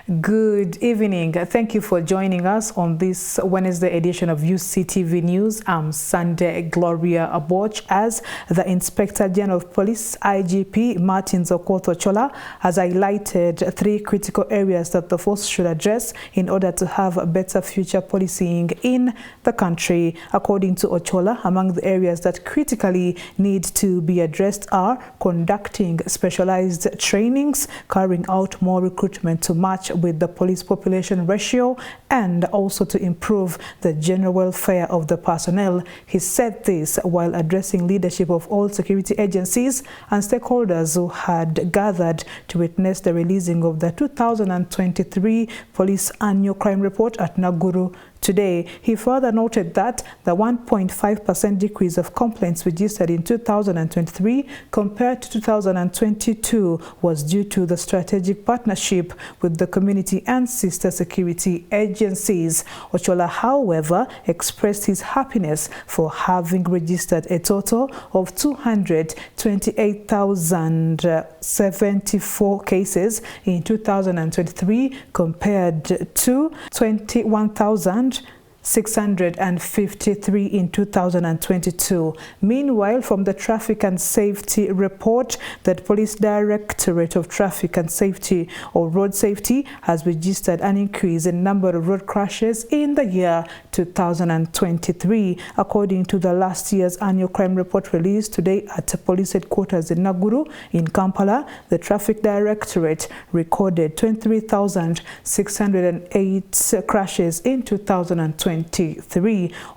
Good evening. Thank you for joining us on this Wednesday edition of Uctv News. I'm Sunday Gloria Aboch as the Inspector General of Police, IGP Martin Okoth-Ochola, has highlighted three critical areas that the force should address in order to have a better future policing in the country. According to Ochola, among the areas that critically need to be addressed are conducting specialized trainings, carrying out more recruitment to match with the police population ratio, and also to improve the general welfare of the personnel. He said this while addressing leadership of all security agencies and stakeholders who had gathered to witness the releasing of the 2023 Police Annual Crime Report at Nakuru today. He further noted that the 1.5% decrease of complaints registered in 2023 compared to 2022 was due to the strategic partnership with the community and sister security agencies. Ochola, however, expressed his happiness for having registered a total of 228,074 cases in 2023 compared to 21,653 in 2022. Meanwhile, from the Traffic and Safety Report, that Police Directorate of Traffic and Safety or Road Safety has registered an increase in number of road crashes in the year 2023. According to the last year's annual crime report released today at police headquarters in Nakuru, in Kampala, the Traffic Directorate recorded 23,608 crashes in 2023.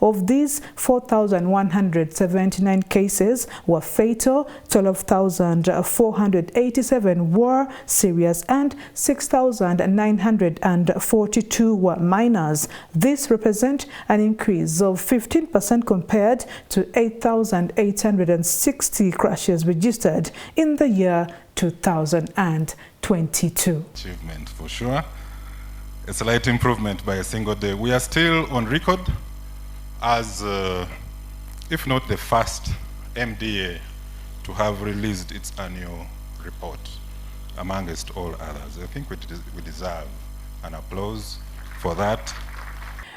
Of these, 4,179 cases were fatal, 12,487 were serious, and 6,942 were minors. This represents an increase of 15% compared to 8,860 crashes registered in the year 2022. Achievement for sure. A slight improvement by a single day. We are still on record as, if not the first MDA to have released its annual report amongst all others. I think we deserve an applause for that.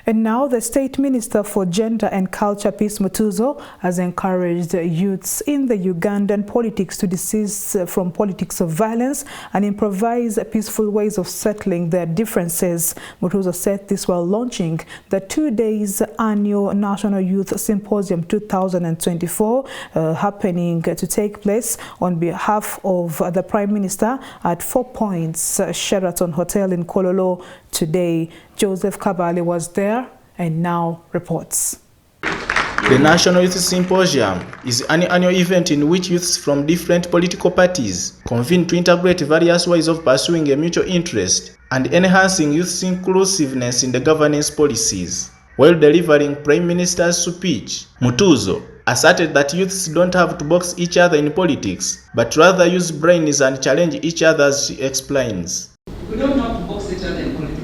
And now the State Minister for Gender and Culture, Peace Mutuzo, has encouraged youths in the Ugandan politics to desist from politics of violence and improvise peaceful ways of settling their differences. Mutuzo said this while launching the 2 days annual National Youth Symposium 2024 happening to take place on behalf of the Prime Minister at 4 Points Sheraton Hotel in Kololo today. Joseph Kabale was there and now reports. The National Youth Symposium is an annual event in which youths from different political parties convene to integrate various ways of pursuing a mutual interest and enhancing youth's inclusiveness in the governance policies. While delivering Prime Minister's speech, Mutuzo asserted that youths don't have to box each other in politics, but rather use brains and challenge each other, as she explains. We don't have to box each other in politics.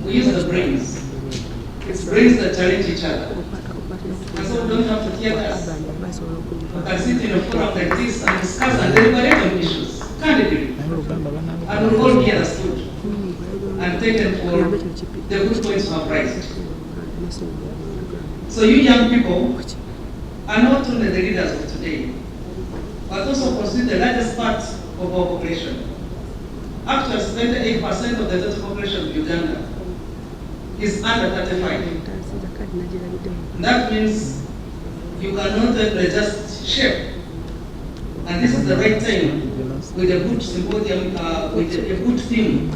We use the brains. It's brains that challenge each other. And so we don't have to tear gas. We can sit in a forum like this and discuss and deliberate on issues, candidly. And we'll all be understood and taken for the good points we have raised. So you young people are not only the leaders of today, but also constitute the largest part of our population. Actually, 78% of the total population of Uganda is under 35. That means you cannot just shape. And this is the right time with a good symposium, with a good theme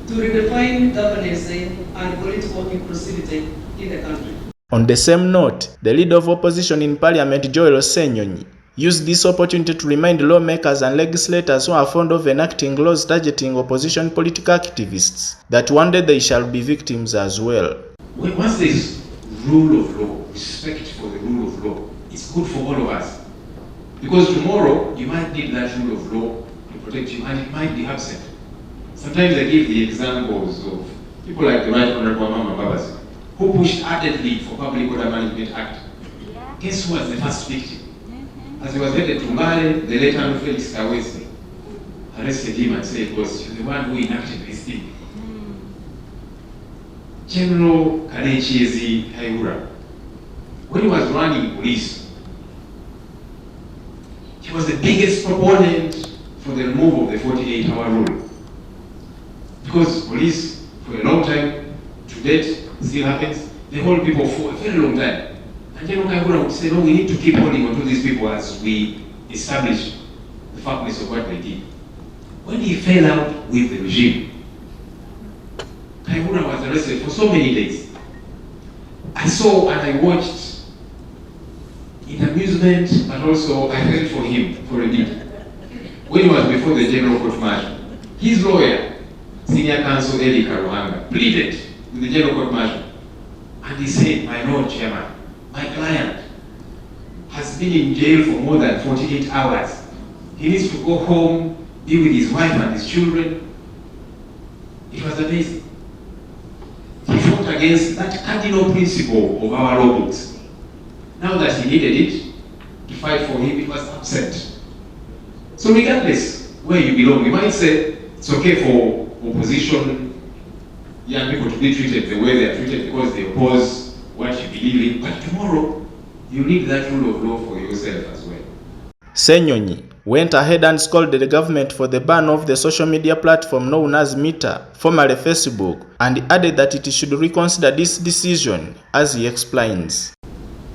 to redefine governance and political inclusivity in the country. On the same note, the leader of opposition in Parliament, Joel Osenyonyi, used this opportunity to remind lawmakers and legislators who are fond of enacting laws targeting opposition political activists that one day they shall be victims as well. Once there is rule of law, respect for the rule of law, it's good for all of us. Because tomorrow, you might need that rule of law to protect you, and it might be absent. Sometimes I give the examples of people like the Right Honorable Mama Babasi, who pushed ardently for Public Order Management Act. Guess who was the first victim? As he was headed to Mali, the late Felix Kawesi arrested him and said, "Was you the one who enacted this still. General Kanechezi Haigura, when he was running police, he was the biggest proponent for the removal of the 48-hour rule. Because police, for a long time, to date, still happens, they hold people for a very long time. And General Haigura would say, no, we need to keep holding on to these people as we establish the factness of what they did. When he fell out with the regime, Haigura was arrested for so many days. I saw and I watched in amusement, but also I felt for him for a bit. When he was before the General Court Martial, his lawyer, Senior Counsel Eddie Karuhanga, pleaded with the General Court Martial, and he said, my Lord Chairman, my client has been in jail for more than 48 hours. He needs to go home, be with his wife and his children. It was amazing. He fought against that cardinal principle of our law books. Now that he needed it to fight for him, it was absent. So regardless where you belong, you might say it's okay for opposition young people to be treated the way they are treated because they oppose what you believe in, but tomorrow you need that rule of law for yourself as well. Senyonyi went ahead and scolded the government for the ban of the social media platform known as Meta, formerly Facebook, and added that it should reconsider this decision, as he explains.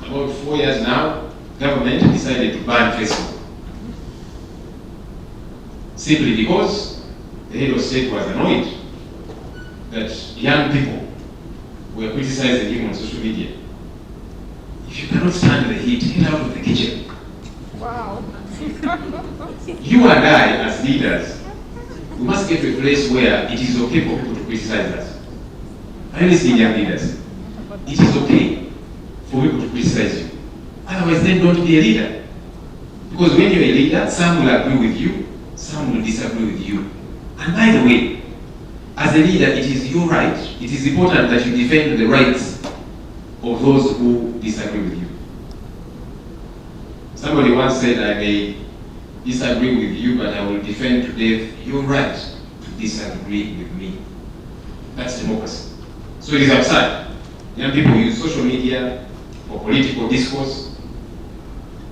About 4 years now, government decided to ban Facebook. Simply because the head of state was annoyed that young people were criticizing him on social media. If you cannot stand the heat, get out of the kitchen. Wow. You and I, as leaders, we must get to a place where it is okay for people to criticize us. I listen, young leaders. It is okay for people to criticize you. Otherwise, then don't be a leader. Because when you're a leader, some will agree with you, some will disagree with you. And by the way, as a leader, it is your right, it is important that you defend the rights of those who disagree with you. Somebody once said, I may disagree with you, but I will defend to death your right to disagree with me. That's democracy. So it is absurd. Young people use social media for political discourse,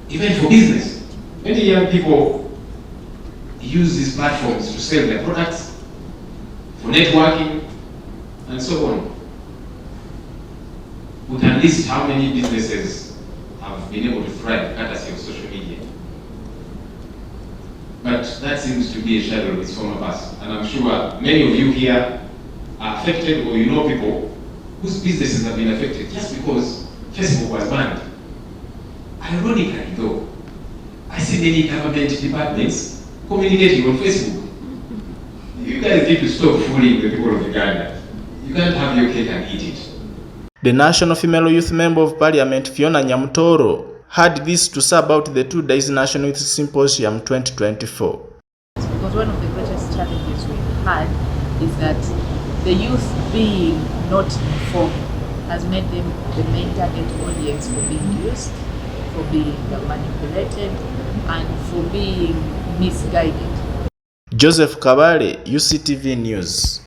even for business. Many young people use these platforms to sell their products, for networking, and so on. We can list how many businesses have been able to thrive courtesy of social media. But that seems to be a shadow of its former past. And I'm sure many of you here are affected, or you know people whose businesses have been affected just because Facebook was banned. Ironically though, I see many government departments communicating on Facebook. You guys need to stop fooling the people of Uganda. You can't have your cake and eat it. The National Female Youth Member of Parliament, Fiona Nyamutoro, had this to say about the 2 days National Youth Symposium 2024. Because one of the greatest challenges we had is that the youth being not informed has made them the main target audience for being used, for being manipulated, and for being misguided. Joseph Kabale, Uctv News.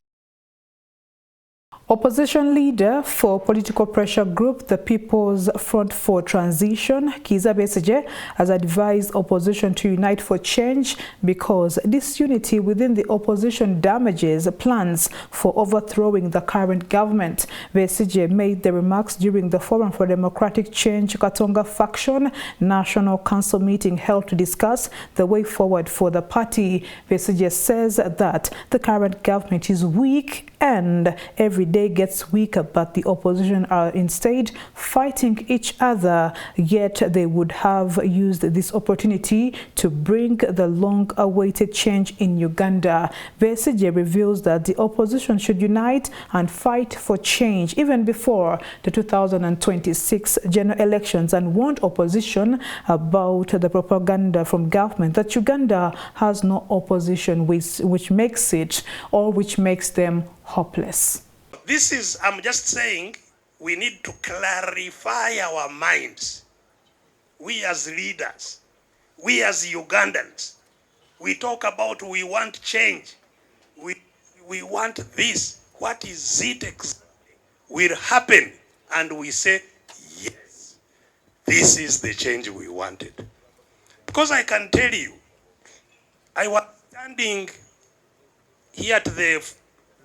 Opposition leader for political pressure group the People's Front for Transition, Kizza Besigye, has advised opposition to unite for change because disunity within the opposition damages plans for overthrowing the current government. Besigye made the remarks during the Forum for Democratic Change Katonga Faction National Council meeting held to discuss the way forward for the party. Besigye says that the current government is weak and every day gets weaker, but the opposition are instead fighting each other, yet they would have used this opportunity to bring the long-awaited change in Uganda. Besigye reveals that the opposition should unite and fight for change even before the 2026 general elections, and warned opposition about the propaganda from government that Uganda has no opposition, which makes it, or which makes them hopeless. This is, I'm just saying, we need to clarify our minds. We as leaders, we as Ugandans, we talk about we want change. We we want this. What is it exactly will happen? And we say, yes, this is the change we wanted. Because I can tell you, I was standing here at the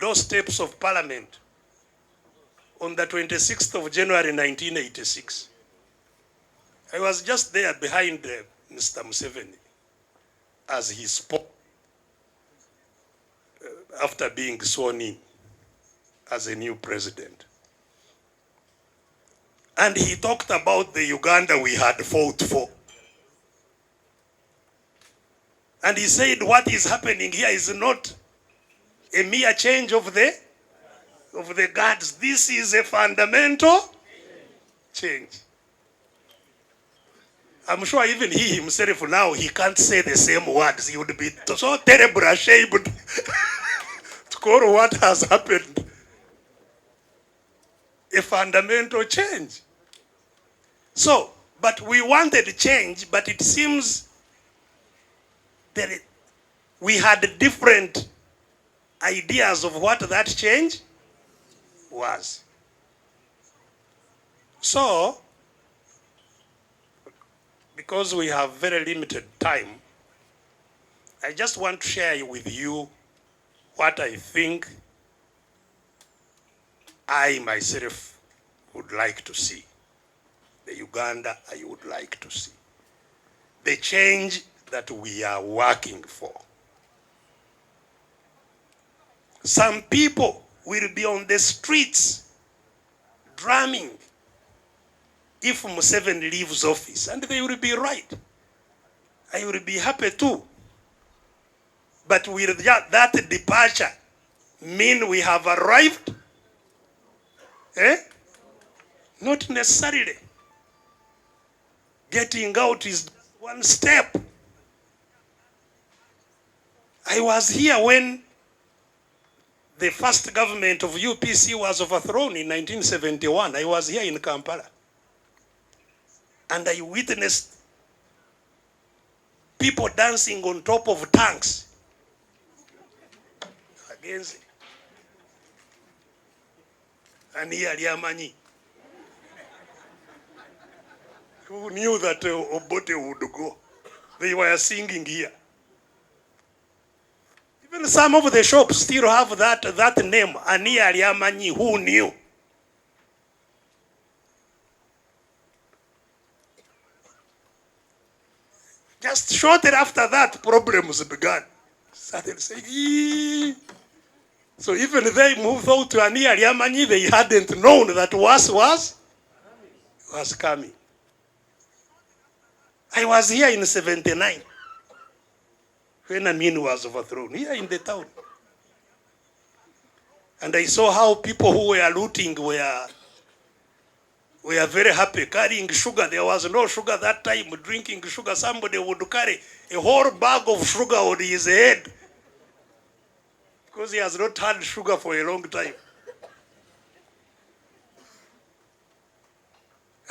doorsteps of Parliament on the 26th of January 1986. I was just there behind Mr. Museveni as he spoke after being sworn in as a new president. And he talked about the Uganda we had fought for. And he said what is happening here is not a mere change of the guards. This is a fundamental change. I'm sure even he himself now, he can't say the same words. He would be so terribly ashamed to call what has happened a fundamental change. So, but we wanted change, but it seems that we had different ideas of what that change was. So, because we have very limited time, I just want to share with you what I think I myself would like to see. The Uganda I would like to see. The change that we are working for. Some people will be on the streets drumming if Museveni leaves office, and they will be right. I will be happy too. But will that departure mean we have arrived? Not necessarily. Getting out is one step. I was here when the first government of UPC was overthrown in 1971. I was here in Kampala. And I witnessed people dancing on top of tanks against it. And here, Liamanyi, who knew that Obote would go? They were singing here. Even some of the shops still have that name, Ania Liamanyi, who knew? Just shortly after that, problems began. Started saying, eee. So even they moved out to Ania Liamanyi, they hadn't known that was coming. I was here in 79 when Amin was overthrown, here in the town. And I saw how people who were looting were very happy, carrying sugar. There was no sugar that time, drinking sugar. Somebody would carry a whole bag of sugar on his head because he has not had sugar for a long time.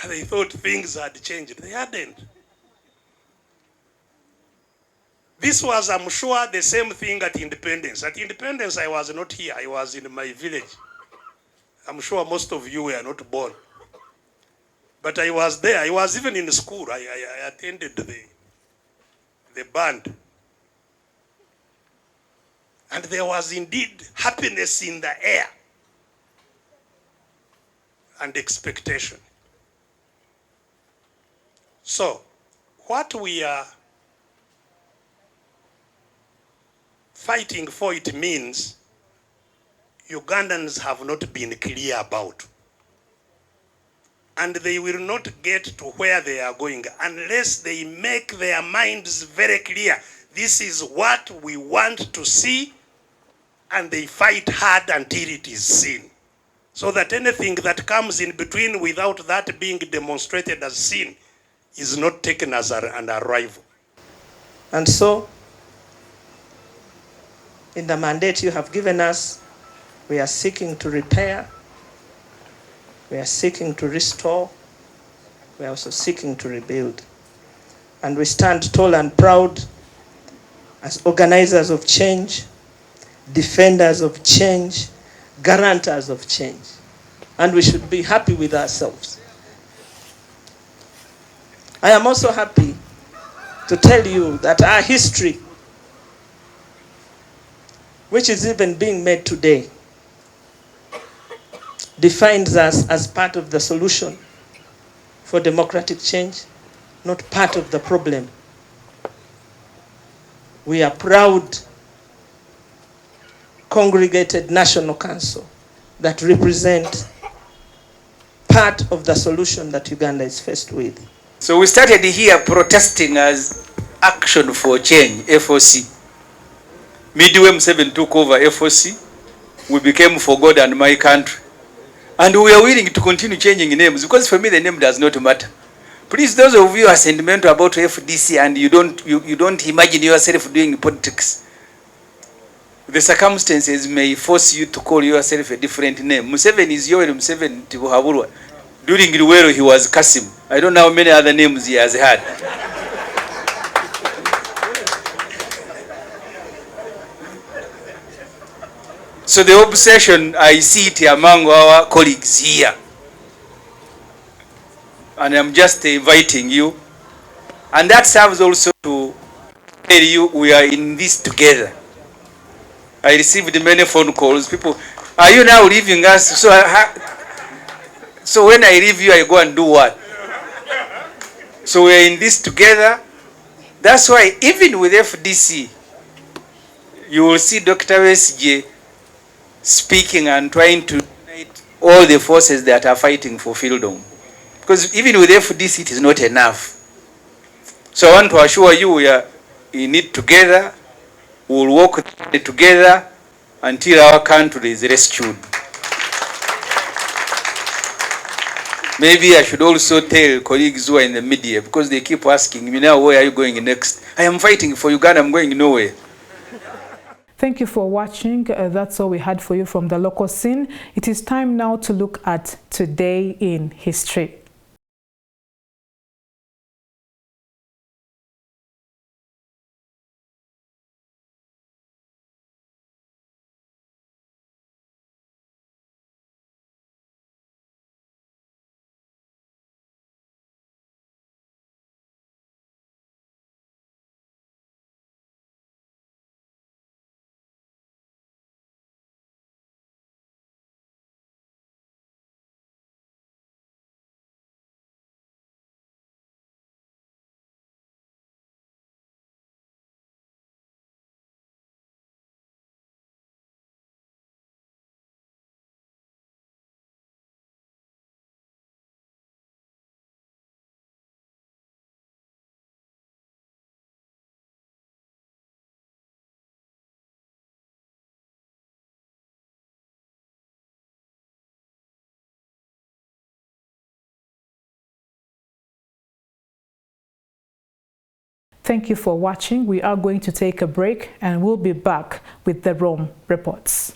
And they thought things had changed. They hadn't. This was, I'm sure, the same thing at Independence. At Independence, I was not here. I was in my village. I'm sure most of you were not born. But I was there. I was even in school. I attended the band. And there was indeed happiness in the air and expectation. So, what we are fighting for, it means Ugandans have not been clear about. And they will not get to where they are going unless they make their minds very clear. This is what we want to see, and they fight hard until it is seen. So that anything that comes in between without that being demonstrated as seen is not taken as an arrival. And so, in the mandate you have given us, we are seeking to repair, we are seeking to restore, we are also seeking to rebuild. And we stand tall and proud as organizers of change, defenders of change, guarantors of change. And we should be happy with ourselves. I am also happy to tell you that our history, which is even being made today, defines us as part of the solution for democratic change, not part of the problem. We are proud congregated National Council that represent part of the solution that Uganda is faced with. So we started here protesting as Action for Change, FOC. Midway M7 took over FOC. We became For God and My Country. And we are willing to continue changing names because for me the name does not matter. Please, those of you who are sentimental about FDC and you don't imagine yourself doing politics, the circumstances may force you to call yourself a different name. Museveni is Yoweri Museveni Tibuhaburwa. During Luwero he was Kasim. I don't know how many other names he has had. So the obsession, I see it among our colleagues here. And I'm just inviting you. And that serves also to tell you we are in this together. I received many phone calls. People, are you now leaving us? So when I leave you, I go and do what? So we are in this together. That's why even with FDC, you will see Dr. SJ speaking and trying to unite all the forces that are fighting for freedom. Because even with FDC, it is not enough. So I want to assure you we are in it together. We will work together until our country is rescued. Maybe I should also tell colleagues who are in the media, because they keep asking me now, where are you going next? I am fighting for Uganda, I'm going nowhere. Thank you for watching. That's all we had for you from the local scene. It is time now to look at Today in History. Thank you for watching. We are going to take a break and we'll be back with the Rome reports.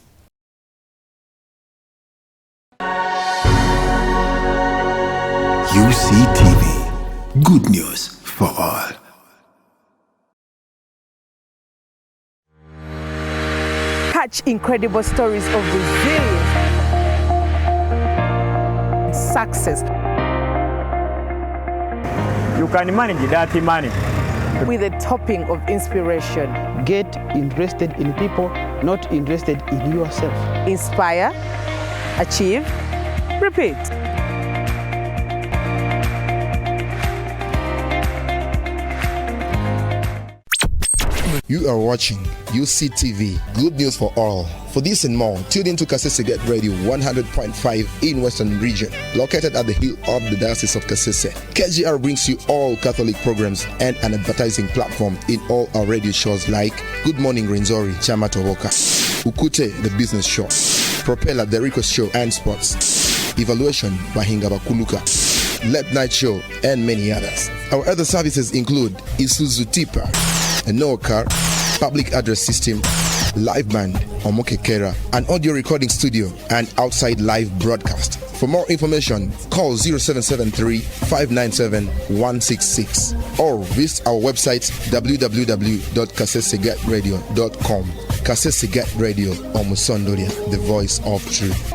Uctv, good news for all. Catch incredible stories of resilience, success. You can manage that money. With a topping of inspiration. Get interested in people, not interested in yourself. Inspire, achieve, repeat. You are watching Uctv, good news for all. For this and more, tune in to Kasese Get Radio 100.5 in Western Region, located at the hill of the Diocese of Kasese. KGR brings you all Catholic programs and an advertising platform in all our radio shows like Good Morning Renzori, Chama Towoka, Ukute, the business show, Propeller, the request show and sports, Evaluation, Bahinga Bakuluka, Late Night Show, and many others. Our other services include Isuzu Tipa, a Noah car, public address system, live band, Omokekera, an audio recording studio, and outside live broadcast. For more information, call 0773 597 166 or visit our website www.kasesegetradio.com. Kasese Get Radio on Musondoria, the voice of truth.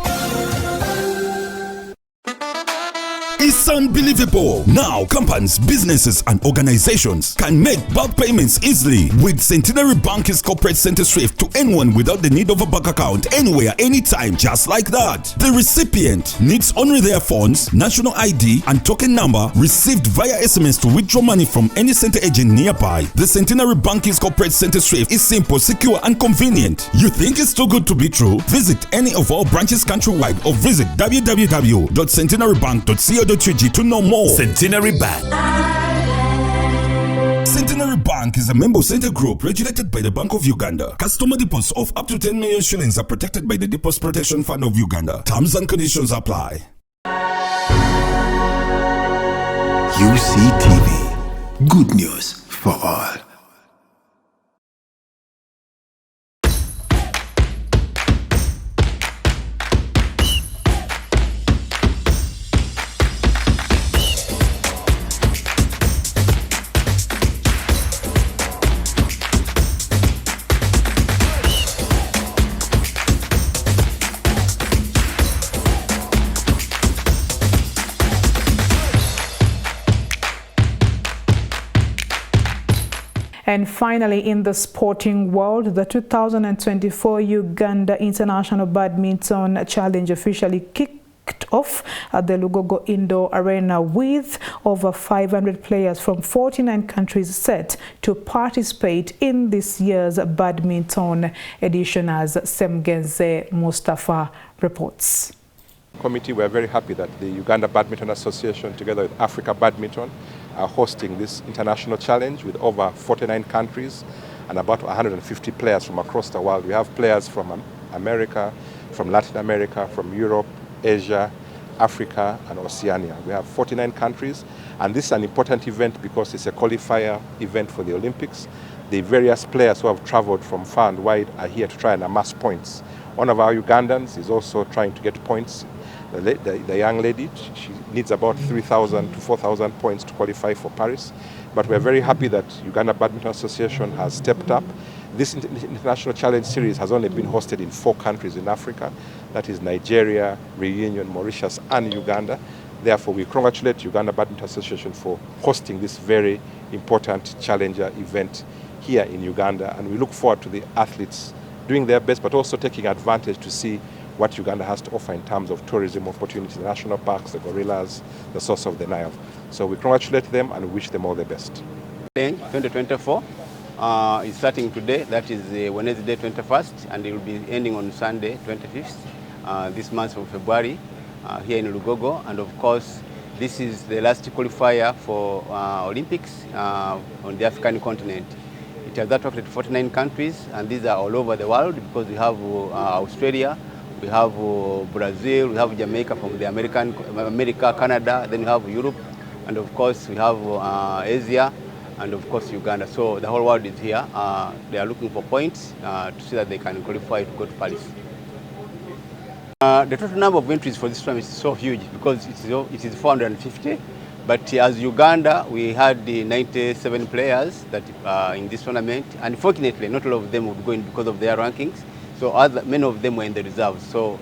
It's unbelievable. Now, companies, businesses, and organizations can make bulk payments easily with Centenary Bank's corporate center SWIFT to anyone without the need of a bank account, anywhere, anytime, just like that. The recipient needs only their phones, national ID, and token number received via SMS to withdraw money from any center agent nearby. The Centenary Bank's corporate center SWIFT is simple, secure, and convenient. You think it's too good to be true? Visit any of our branches countrywide or visit www.centenarybank.co.ug to know more. Centenary Bank. Centenary Bank is a member center group regulated by the Bank of Uganda. Customer deposits of up to 10 million shillings are protected by the Deposit Protection Fund of Uganda. Terms and conditions apply. UCTV. Good news for all. And finally, in the sporting world, the 2024 Uganda International Badminton Challenge officially kicked off at the Lugogo Indoor Arena with over 500 players from 49 countries set to participate in this year's badminton edition, as Semgenze Mustafa reports. Committee, we are very happy that the Uganda Badminton Association, together with Africa Badminton, are hosting this international challenge with over 49 countries and about 150 players from across the world. We have players from America, from Latin America, from Europe, Asia, Africa, and Oceania. We have 49 countries, and this is an important event because it's a qualifier event for the Olympics. The various players who have traveled from far and wide are here to try and amass points. One of our Ugandans is also trying to get points. The young lady, she needs about 3,000 to 4,000 points to qualify for Paris. But we're very happy that Uganda Badminton Association has stepped up. This international challenge series has only been hosted in 4 countries in Africa. That is Nigeria, Reunion, Mauritius, and Uganda. Therefore, we congratulate Uganda Badminton Association for hosting this very important challenger event here in Uganda. And we look forward to the athletes doing their best, but also taking advantage to see what Uganda has to offer in terms of tourism opportunities, the national parks, the gorillas, the source of the Nile. So we congratulate them and wish them all the best. 2024 is starting today, that is Wednesday 21st, and it will be ending on Sunday 25th, this month of February, here in Lugogo. And of course, this is the last qualifier for Olympics on the African continent. It has attracted 49 countries, and these are all over the world because we have Australia, we have Brazil, we have Jamaica from the America, Canada, then we have Europe, and of course we have Asia, and of course Uganda. So the whole world is here. They are looking for points to see that they can qualify to go to Paris. The total number of entries for this tournament is so huge because it is 450. But as Uganda, we had the 97 players that in this tournament. Unfortunately, not all of them would go in because of their rankings. So many of them were in the reserves. So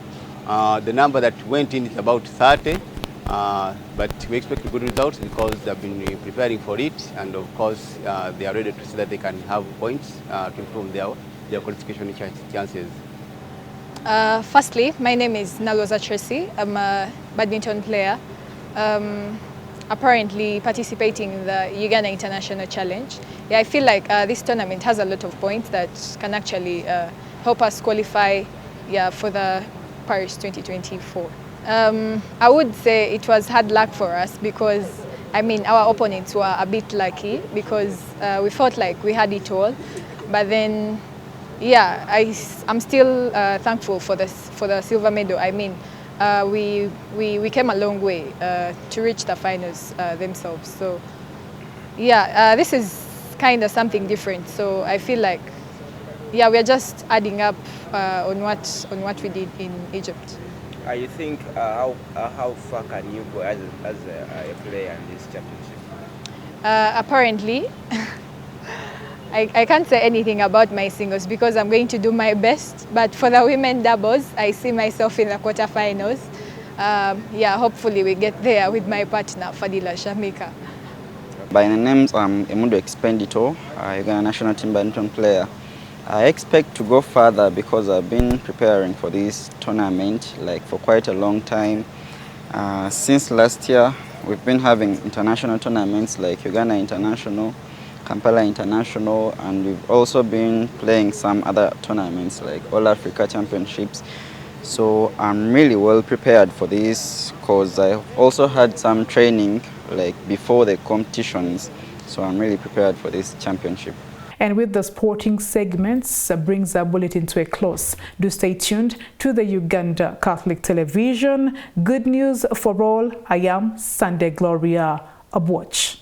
the number that went in is about 30. But we expect good results because they've been preparing for it. And of course, they are ready to see that they can have points to improve their qualification chances. Firstly, my name is Naloza Tracy. I'm a badminton player. Apparently participating in the Uganda International Challenge. Yeah, I feel like this tournament has a lot of points that can actually help us qualify for the Paris 2024. I would say it was hard luck for us because, I mean, our opponents were a bit lucky because we felt like we had it all. But then, yeah, I'm still thankful for the silver medal. I mean, we came a long way to reach the finals themselves. So yeah, this is kind of something different. So I feel like, yeah, we are just adding up on what we did in Egypt. You think how far can you go as a player in this championship? Apparently, I can't say anything about my singles because I'm going to do my best. But for the women doubles, I see myself in the quarterfinals. Yeah, hopefully we get there with my partner, Fadila Shamika. By the names, I'm Emundo Expendito, Uganda national team badminton player. I expect to go further because I've been preparing for this tournament for quite a long time. Since last year, we've been having international tournaments like Uganda International, Kampala International, and we've also been playing some other tournaments like All Africa Championships. So I'm really well prepared for this because I've also had some training before the competitions. So I'm really prepared for this championship. And with the sporting segments brings our bulletin to a close. Do stay tuned to the Uganda Catholic Television. Good news for all. I am Sunday Gloria Abwatch.